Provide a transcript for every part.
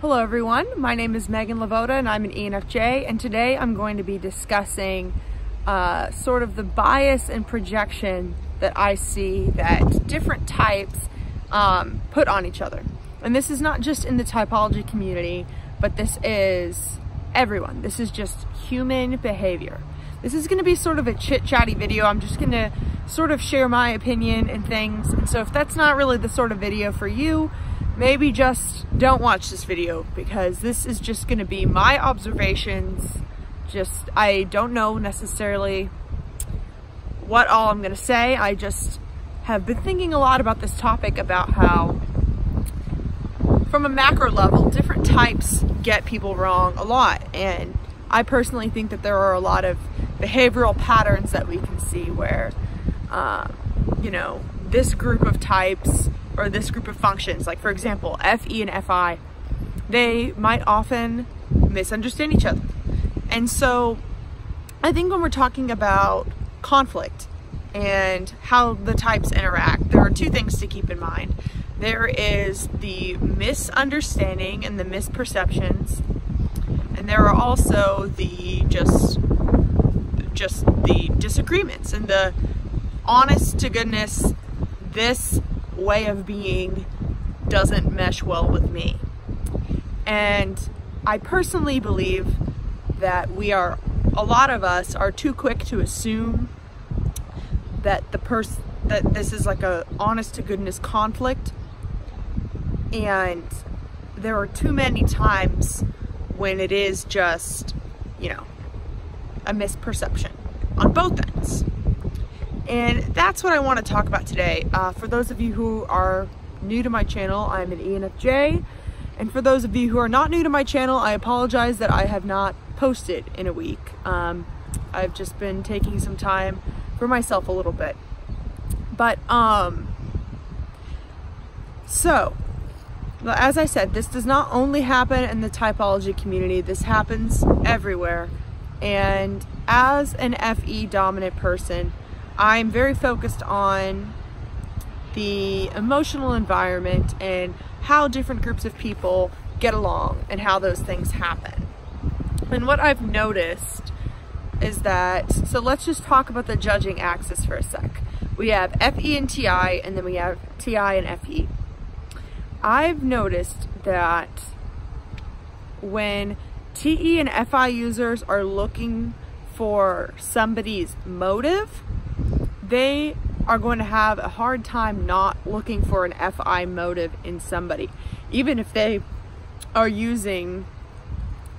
Hello everyone, my name is Meghan LeVota and I'm an ENFJ, and today I'm going to be discussing sort of the bias and projection that I see that different types put on each other. And this is not just in the typology community, but this is everyone. This is just human behavior. This is going to be sort of a chit-chatty video. I'm just going to sort of share my opinion and things. And so if that's not really the sort of video for you, maybe just don't watch this video, because this is just going to be my observations. I don't know necessarily what all I'm going to say. I just have been thinking a lot about this topic, about how from a macro level, different types get people wrong a lot. And I personally think that there are a lot of behavioral patterns that we can see where, this group of types or this group of functions, like for example, FE and FI, they might often misunderstand each other. And so I think when we're talking about conflict and how the types interact, there are two things to keep in mind. There is the misunderstanding and the misperceptions, and there are also the just the disagreements and the honest to goodness, this way of being doesn't mesh well with me. And I personally believe that a lot of us are too quick to assume that that this is like a honest to goodness conflict, and there are too many times when it is just a misperception on both ends. And that's what I want to talk about today. For those of you who are new to my channel, I'm an ENFJ. And for those of you who are not new to my channel, I apologize that I have not posted in a week. I've just been taking some time for myself a little bit. But, so, as I said, this does not only happen in the typology community, this happens everywhere. And as an FE dominant person, I'm very focused on the emotional environment and how different groups of people get along and how those things happen. And what I've noticed is that, so let's just talk about the judging axis for a sec. We have FE and TI, and then we have TI and FE. I've noticed that when TE and FI users are looking for somebody's motive, they are going to have a hard time not looking for an FI motive in somebody, even if they are using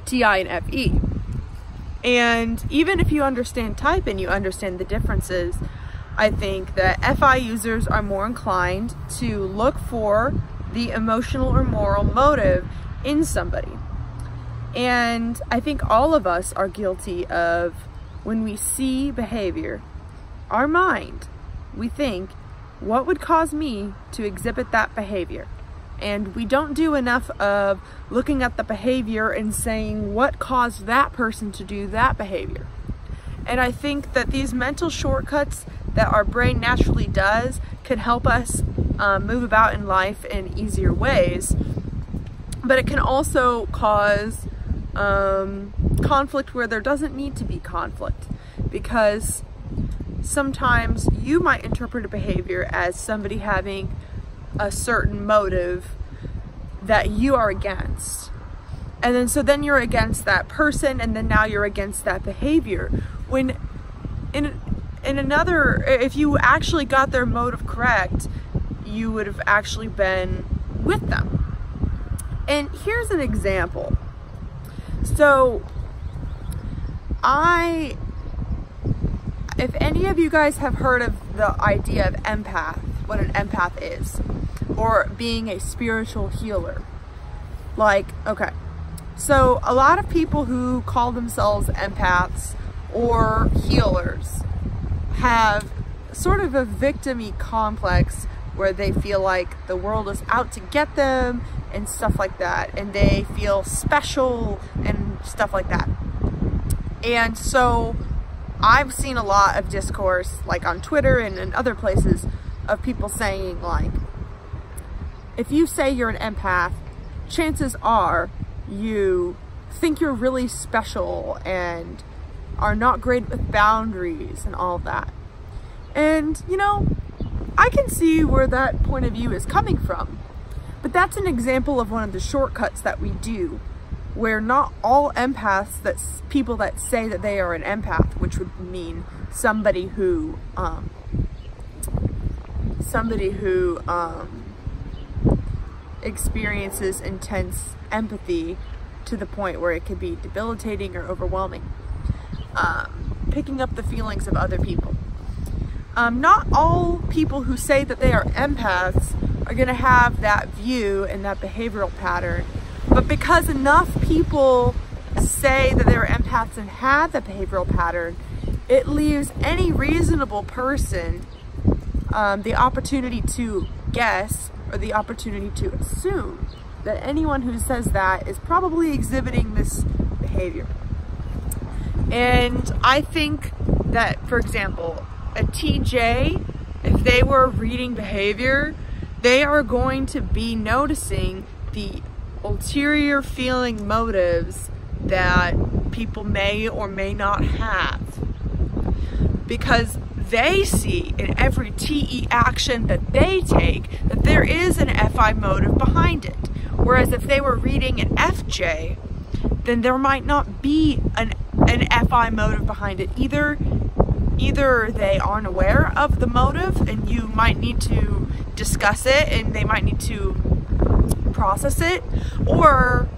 TI and FE. And even if you understand type and you understand the differences, I think that FI users are more inclined to look for the emotional or moral motive in somebody. And I think all of us are guilty of, when we see behavior, our mind, we think, what would cause me to exhibit that behavior? And we don't do enough of looking at the behavior and saying what caused that person to do that behavior. And I think that these mental shortcuts that our brain naturally does can help us move about in life in easier ways, but it can also cause conflict where there doesn't need to be conflict, because sometimes you might interpret a behavior as somebody having a certain motive that you are against. And then so then you're against that person, and then now you're against that behavior. When in another, if you actually got their motive correct, you would have actually been with them. And here's an example. So if any of you guys have heard of the idea of empath, what an empath is, or being a spiritual healer, okay, so a lot of people who call themselves empaths or healers have sort of a victim-y complex where they feel like the world is out to get them and stuff like that, and they feel special and stuff like that. And so I've seen a lot of discourse, like on Twitter and in other places, of people saying, like, if you say you're an empath, chances are you think you're really special and are not great with boundaries and all of that. And, you know, I can see where that point of view is coming from, but that's an example of one of the shortcuts that we do, where not all empaths, that's people that say that they are an empath, which would mean somebody who experiences intense empathy to the point where it could be debilitating or overwhelming, picking up the feelings of other people. Not all people who say that they are empaths are going to have that view and that behavioral pattern, but because enough people say that they're empaths and have that behavioral pattern, it leaves any reasonable person the opportunity to guess or the opportunity to assume that anyone who says that is probably exhibiting this behavior. And I think that, for example, a TJ, if they were reading behavior, they are going to be noticing the ulterior feeling motives that people may or may not have, because they see in every TE action that they take that there is an FI motive behind it. Whereas if they were reading an FJ, then there might not be an FI motive behind it. Either they aren't aware of the motive and you might need to discuss it and they might need to process it, or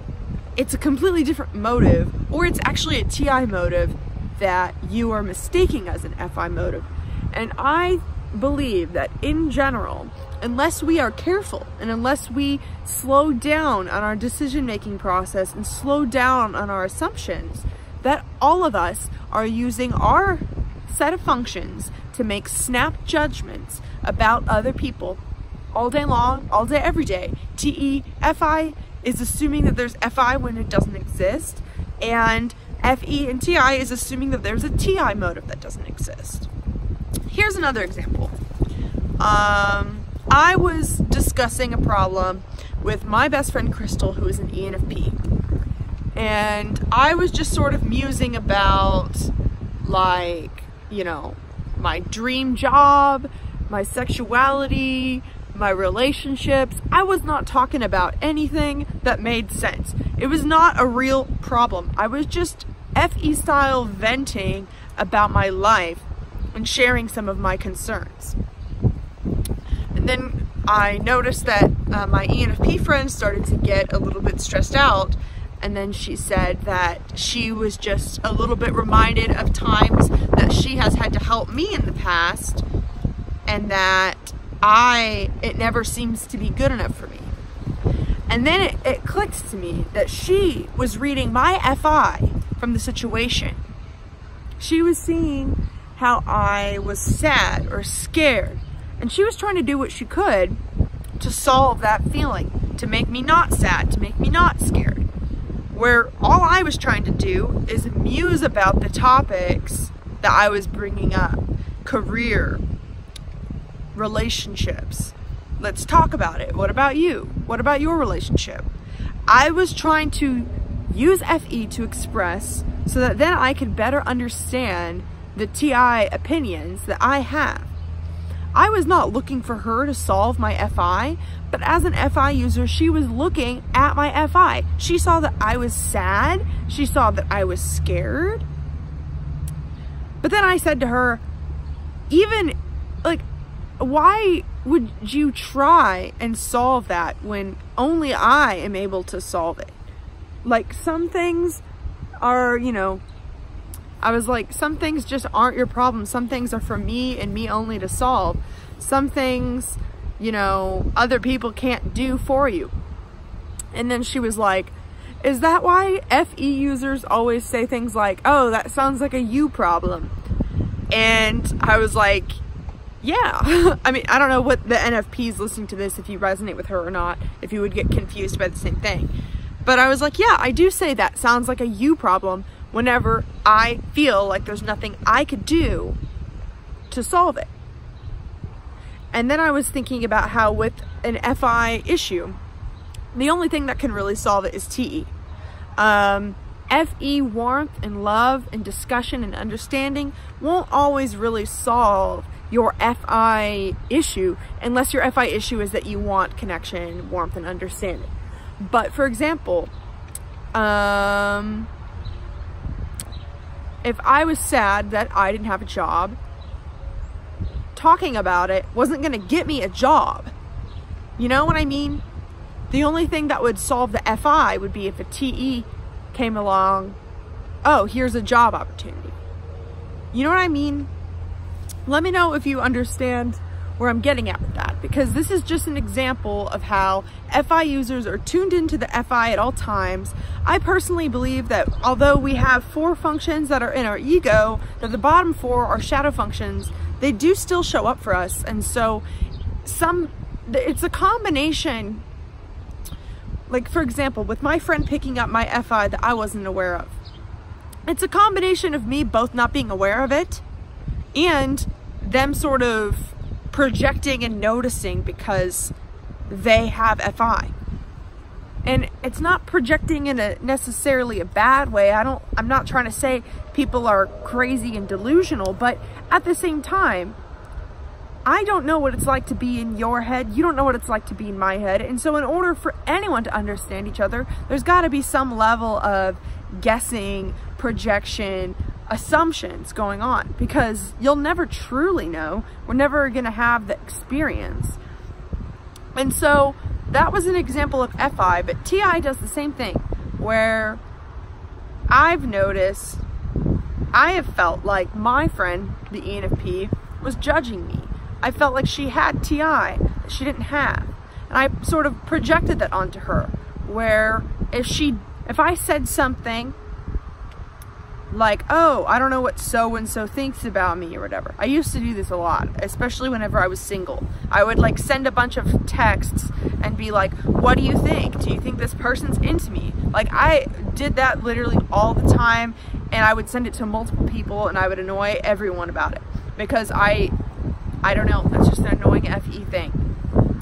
it's a completely different motive, or it's actually a TI motive that you are mistaking as an FI motive. And I believe that in general, unless we are careful and unless we slow down on our decision-making process and slow down on our assumptions, that all of us are using our set of functions to make snap judgments about other people all day long, all day, every day. TE, FI is assuming that there's FI when it doesn't exist, and FE and TI is assuming that there's a TI motive that doesn't exist. Here's another example. I was discussing a problem with my best friend Crystal, who is an ENFP, and I was just sort of musing about, like, you know, my dream job, my sexuality, my relationships. I was not talking about anything that made sense. It was not a real problem. I was just FE style venting about my life and sharing some of my concerns. And then I noticed that my ENFP friend started to get a little bit stressed out, and then she said that she was just a little bit reminded of times that she has had to help me in the past, and that it never seems to be good enough for me. And then it clicked to me that she was reading my FI from the situation. She was seeing how I was sad or scared, and she was trying to do what she could to solve that feeling, to make me not sad, to make me not scared. Where all I was trying to do is muse about the topics that I was bringing up. Career, relationships. Let's talk about it. What about you? What about your relationship? I was trying to use FE to express so that then I could better understand the TI opinions that I have. I was not looking for her to solve my FI, but as an FI user, she was looking at my FI. She saw that I was sad. She saw that I was scared. But then I said to her, even, like, why would you try and solve that when only I am able to solve it? Like, some things are, you know, I was like, some things just aren't your problem. Some things are for me and me only to solve. Some things, you know, other people can't do for you. And then she was like, is that why FE users always say things like, oh, that sounds like a you problem? And I was like, yeah. I mean, I don't know what the NFPs listening to this, if you resonate with her or not, if you would get confused by the same thing. But I was like, yeah, I do say that sounds like a you problem whenever I feel like there's nothing I could do to solve it. And then I was thinking about how with an FI issue, the only thing that can really solve it is TE. FE, warmth and love and discussion and understanding, won't always really solve your FI issue, unless your FI issue is that you want connection, warmth and understanding. But for example, if I was sad that I didn't have a job, talking about it wasn't going to get me a job. You know what I mean? The only thing that would solve the FI would be if a TE came along, oh, here's a job opportunity. You know what I mean? Let me know if you understand where I'm getting at with that, because this is just an example of how FI users are tuned into the FI at all times. I personally believe that although we have 4 functions that are in our ego, that the bottom 4 are shadow functions, they do still show up for us. And so it's a combination. Like for example, with my friend picking up my FI that I wasn't aware of, it's a combination of me both not being aware of it and them sort of projecting and noticing because they have FI. And it's not projecting in a necessarily a bad way. I'm not trying to say people are crazy and delusional, but at the same time, I don't know what it's like to be in your head. You don't know what it's like to be in my head. And so in order for anyone to understand each other, there's got to be some level of guessing, projection, assumptions going on, because you'll never truly know. We're never going to have the experience. And so that was an example of FI, but TI does the same thing, where I've noticed, I have felt like my friend, the ENFP, was judging me. I felt like she had TI that she didn't have. And I sort of projected that onto her, where if I said something like, oh, I don't know what so-and-so thinks about me or whatever. I used to do this a lot, especially whenever I was single. I would like send a bunch of texts and be like, what do you think? Do you think this person's into me? Like I did that literally all the time, and I would send it to multiple people and I would annoy everyone about it, because I don't know, that's just an annoying FE thing.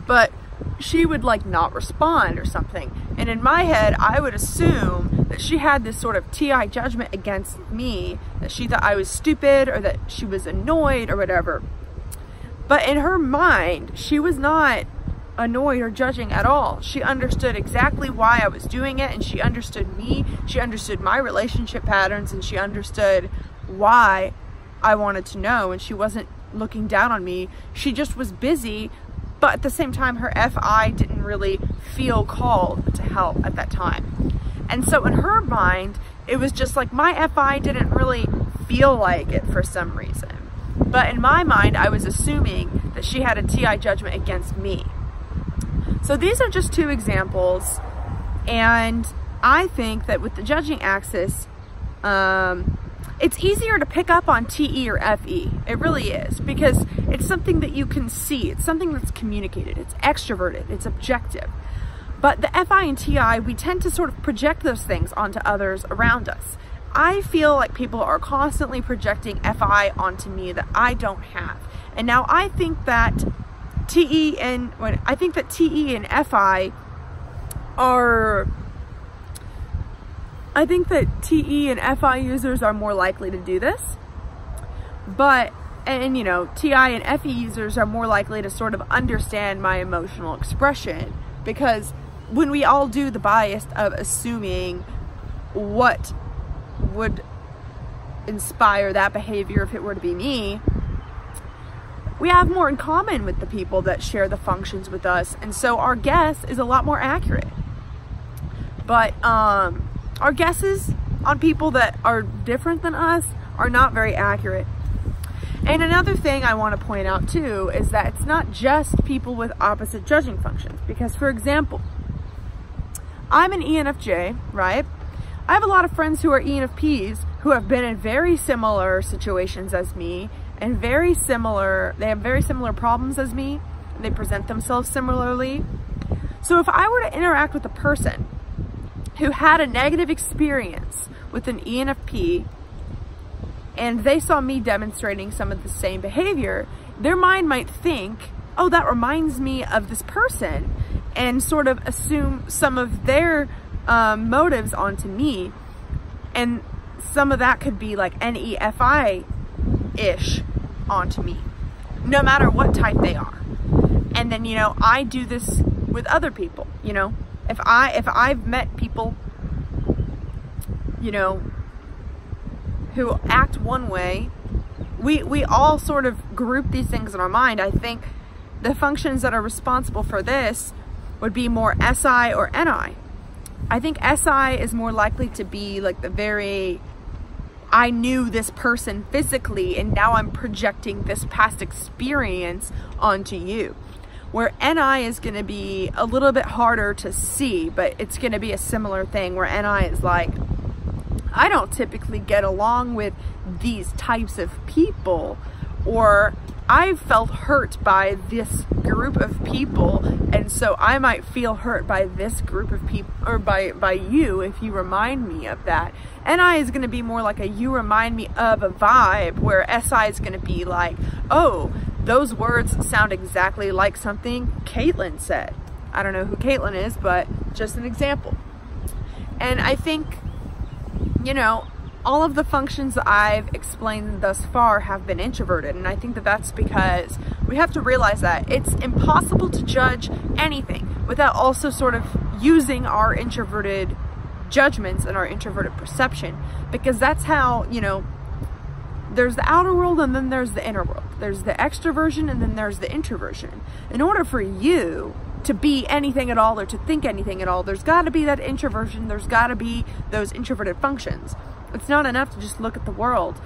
But she would like not respond or something. And in my head, I would assume that she had this sort of TI judgment against me, that she thought I was stupid or that she was annoyed or whatever. But in her mind, she was not annoyed or judging at all. She understood exactly why I was doing it, and she understood me. She understood my relationship patterns, and she understood why I wanted to know, and she wasn't looking down on me. She just was busy, but at the same time her FI didn't really feel called to help at that time. And so in her mind, it was just like my FI didn't really feel like it for some reason. But in my mind, I was assuming that she had a TI judgment against me. So these are just 2 examples, and I think that with the judging axis, it's easier to pick up on TE or FE. It really is, because it's something that you can see. It's something that's communicated. It's extroverted. It's objective. But the FI and TI, we tend to sort of project those things onto others around us. I feel like people are constantly projecting FI onto me that I don't have. And now I think that TE and FI are... I think that TE and FI users are more likely to do this, and you know, TI and FE users are more likely to sort of understand my emotional expression, because when we all do the bias of assuming what would inspire that behavior if it were to be me, we have more in common with the people that share the functions with us, and so our guess is a lot more accurate. But our guesses on people that are different than us are not very accurate. And another thing I want to point out too is that it's not just people with opposite judging functions. Because for example, I'm an ENFJ, right? I have a lot of friends who are ENFPs who have been in very similar situations as me, and they have very similar problems as me, and they present themselves similarly. So if I were to interact with a person who had a negative experience with an ENFP, and they saw me demonstrating some of the same behavior, their mind might think, oh, that reminds me of this person. and sort of assume some of their motives onto me. And some of that could be like NEFI-ish onto me, no matter what type they are. And then, you know, I do this with other people, you know. If I've met people, you know, who act one way, we all sort of group these things in our mind. I think the functions that are responsible for this would be more SI or NI. I think SI is more likely to be like the very, I knew this person physically and now I'm projecting this past experience onto you. Where NI is going to be a little bit harder to see, but it's going to be a similar thing where NI is like, I don't typically get along with these types of people, or I've felt hurt by this group of people, and so I might feel hurt by this group of people, or by you if you remind me of that. NI is going to be more like a you remind me of a vibe, where SI is going to be like, oh, those words sound exactly like something Caitlin said. I don't know who Caitlin is, but just an example. And I think, you know, all of the functions that I've explained thus far have been introverted. And I think that that's because we have to realize that it's impossible to judge anything without also sort of using our introverted judgments and our introverted perception. Because that's how, you know, there's the outer world and then there's the inner world. There's the extroversion and then there's the introversion. In order for you to be anything at all or to think anything at all, there's got to be that introversion. There's got to be those introverted functions. It's not enough to just look at the world.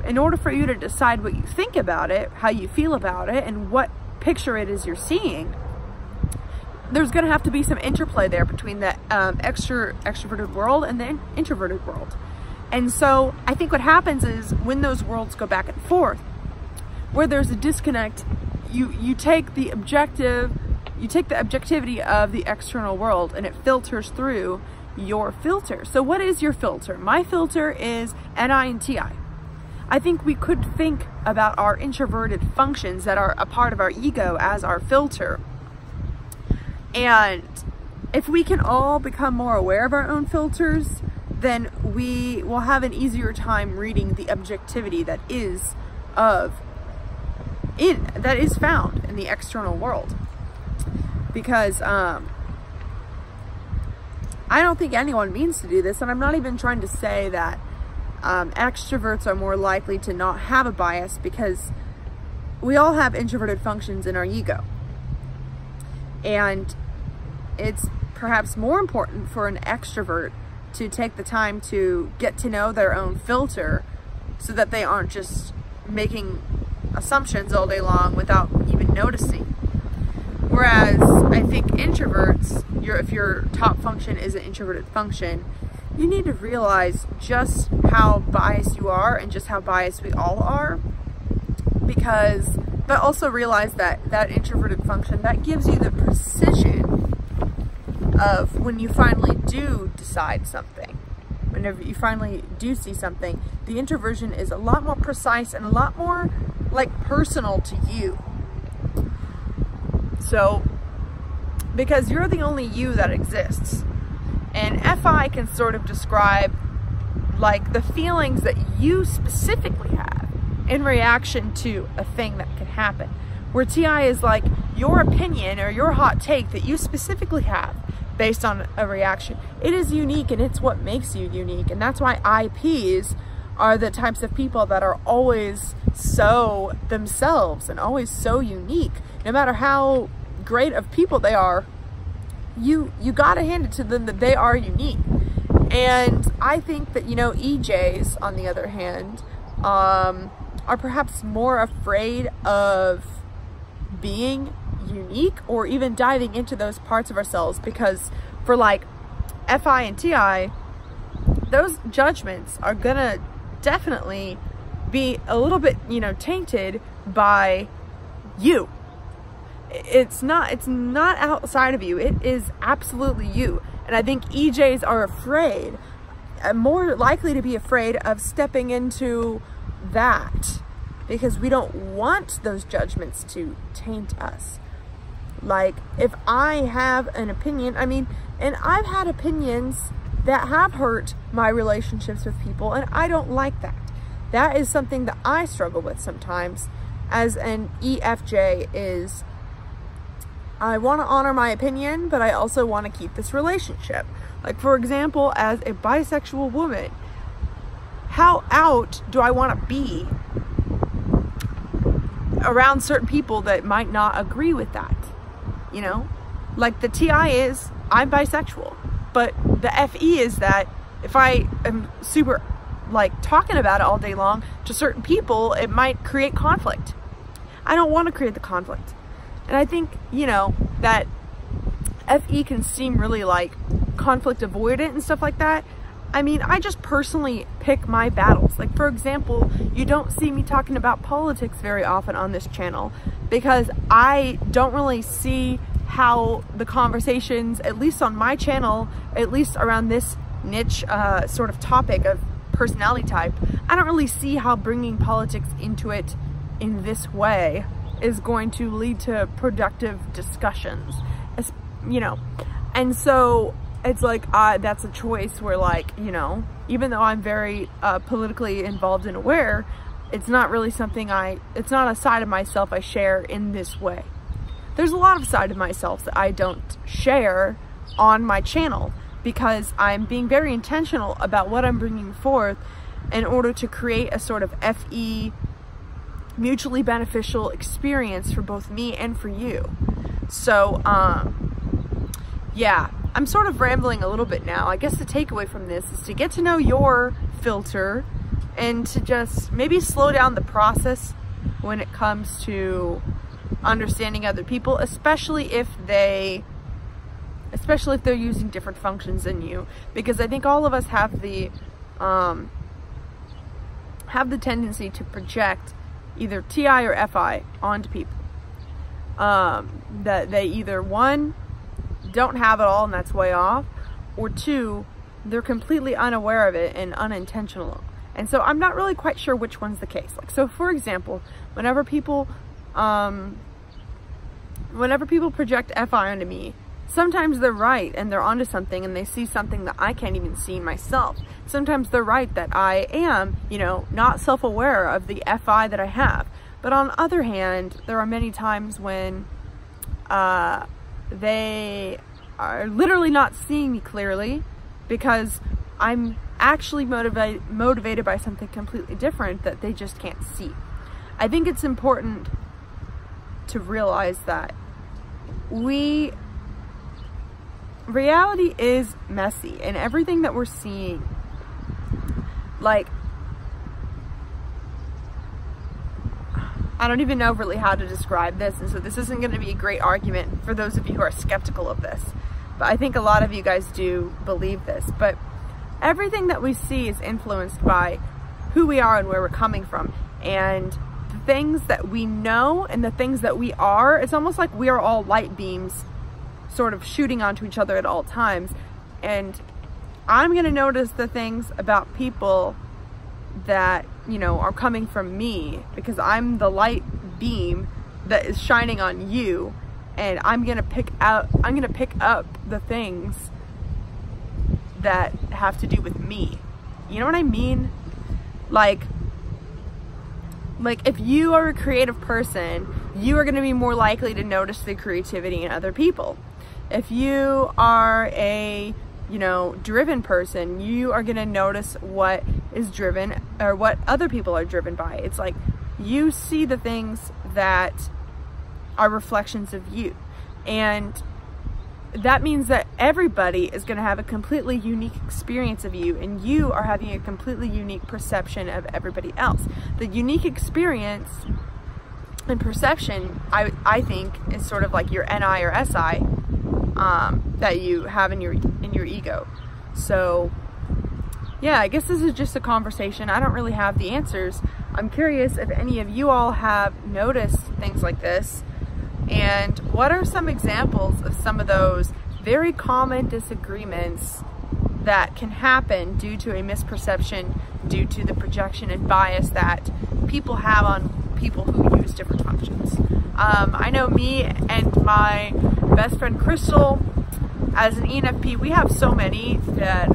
In order for you to decide what you think about it, how you feel about it, and what picture it is you're seeing, there's going to have to be some interplay there between the extroverted world and the introverted world. And so I think what happens is when those worlds go back and forth, where there's a disconnect, you take the objectivity of the external world and it filters through your filter. So what is your filter? My filter is NI and TI. I think we could think about our introverted functions that are a part of our ego as our filter. And if we can all become more aware of our own filters, then we will have an easier time reading the objectivity that is found in the external world. Because I don't think anyone means to do this, and I'm not even trying to say that extroverts are more likely to not have a bias, because we all have introverted functions in our ego. And it's perhaps more important for an extrovert to take the time to get to know their own filter so that they aren't just making assumptions all day long without even noticing. Whereas I think introverts, if your top function is an introverted function, you need to realize just how biased you are and just how biased we all are. But also realize that that introverted function, that gives you the precision of when you finally do decide something. Whenever you finally do see something, the introversion is a lot more precise and a lot more like personal to you. So, because you're the only you that exists. And FI can sort of describe like the feelings that you specifically have in reaction to a thing that can happen. Where TI is like your opinion or your hot take that you specifically have based on a reaction. It is unique and it's what makes you unique. And that's why IPs are the types of people that are always so themselves and always so unique. No matter how great of people they are, you gotta hand it to them that they are unique. And I think that, you know, EJs, on the other hand, are perhaps more afraid of being unique or even diving into those parts of ourselves, because for like FI and TI, those judgments are gonna definitely be a little bit, you know, tainted by you. It's not outside of you. It is absolutely you. And I think EJs are afraid, more likely to be afraid of stepping into that, because we don't want those judgments to taint us. Like, if I have an opinion, I mean, and I've had opinions that have hurt my relationships with people, and I don't like that. That is something that I struggle with sometimes as an EFJ, is I want to honor my opinion, but I also want to keep this relationship. Like, for example, as a bisexual woman, how out do I want to be around certain people that might not agree with that? You know, like the TI is, I'm bisexual, but the FE is that if I am super like talking about it all day long to certain people, it might create conflict. I don't want to create the conflict. And I think, you know, that FE can seem really like conflict avoidant and stuff like that. I mean, I just personally pick my battles. Like, for example, you don't see me talking about politics very often on this channel because I don't really see how the conversations, at least on my channel, at least around this niche sort of topic of personality type, I don't really see how bringing politics into it in this way is going to lead to productive discussions, you know. And so it's like, that's a choice where, like, you know, even though I'm very politically involved and aware, it's not really something it's not a side of myself I share in this way. There's a lot of side of myself that I don't share on my channel because I'm being very intentional about what I'm bringing forth in order to create a sort of FE mutually beneficial experience for both me and for you. So, yeah, I'm sort of rambling a little bit now. I guess the takeaway from this is to get to know your filter and to just maybe slow down the process when it comes to understanding other people, especially if they're using different functions than you, because I think all of us have the tendency to project either TI or FI onto people, that they either, one, don't have it all and that's way off, or two, they're completely unaware of it and unintentional. And so I'm not really quite sure which one's the case. Like, so for example, whenever people project FI onto me, sometimes they're right and they're onto something and they see something that I can't even see in myself. Sometimes they're right that I am, you know, not self-aware of the FI that I have. But on the other hand, there are many times when they are literally not seeing me clearly because I'm actually motivated by something completely different that they just can't see. I think it's important to realize that reality is messy, and everything that we're seeing, like, I don't even know really how to describe this, and so this isn't going to be a great argument for those of you who are skeptical of this, but I think a lot of you guys do believe this. But everything that we see is influenced by who we are and where we're coming from, and the things that we know and the things that we are, it's almost like we are all light beams sort of shooting onto each other at all times. And I'm going to notice the things about people that, you know, are coming from me because I'm the light beam that is shining on you, and I'm going to pick up the things that have to do with me. You know what I mean? Like if you are a creative person, you are going to be more likely to notice the creativity in other people. If you are a, you know, driven person, you are going to notice what is driven or what other people are driven by. It's like you see the things that are reflections of you. And that means that everybody is going to have a completely unique experience of you, and you are having a completely unique perception of everybody else. The unique experience and perception, I think, is sort of like your NI or SI that you have in your ego. So yeah, I guess this is just a conversation. I don't really have the answers. I'm curious if any of you all have noticed things like this, and what are some examples of some of those very common disagreements that can happen due to a misperception, due to the projection and bias that people have on people who use different functions. I know me and my best friend Crystal, as an ENFP, we have so many that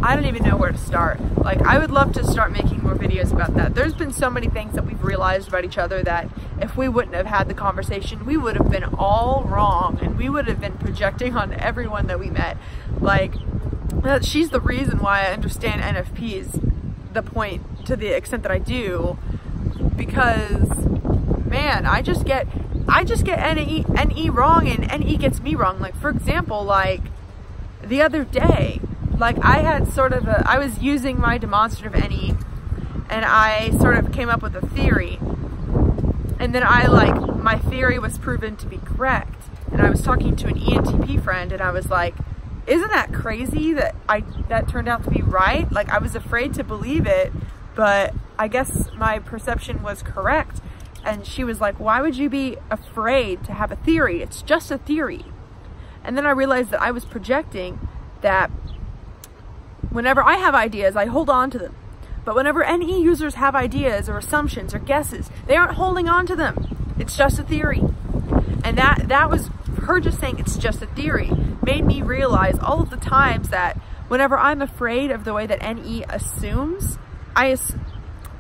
I don't even know where to start. Like, I would love to start making more videos about that. There's been so many things that we've realized about each other that if we wouldn't have had the conversation, we would have been all wrong, and we would have been projecting on everyone that we met. Like, she's the reason why I understand NFPs to the extent that I do, because man, I just get NE wrong, and NE gets me wrong. Like, for example, like the other day, like I had I was using my demonstrative NE, and I sort of came up with a theory, and then my theory was proven to be correct, and I was talking to an ENTP friend, and I was like, isn't that crazy that that turned out to be right? Like, I was afraid to believe it, but I guess my perception was correct. And she was like, why would you be afraid to have a theory? It's just a theory. And then I realized that I was projecting that whenever I have ideas, I hold on to them. But whenever NE users have ideas or assumptions or guesses, they aren't holding on to them. It's just a theory. And that was her just saying it's just a theory made me realize all of the times that whenever I'm afraid of the way that NE assumes, I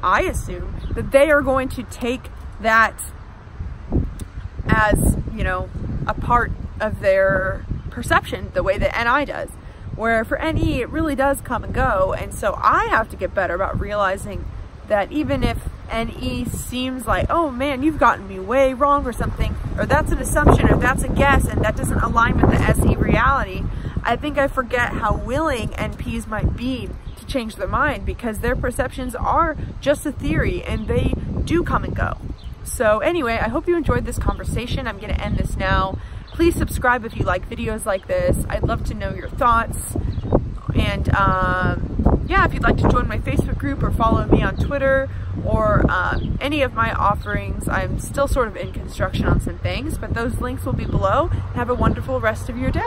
assume that they are going to take that as, you know, a part of their perception the way that NI does. Where for NE, it really does come and go. And so I have to get better about realizing that even if NE seems like, oh man, you've gotten me way wrong or something, or that's an assumption, or that's a guess, and that doesn't align with the SE reality, I think I forget how willing NPs might be to change their mind, because their perceptions are just a theory and they do come and go. So anyway, I hope you enjoyed this conversation. I'm going to end this now. Please subscribe if you like videos like this. I'd love to know your thoughts. And yeah, if you'd like to join my Facebook group or follow me on Twitter or any of my offerings, I'm still sort of in construction on some things, but those links will be below. Have a wonderful rest of your day.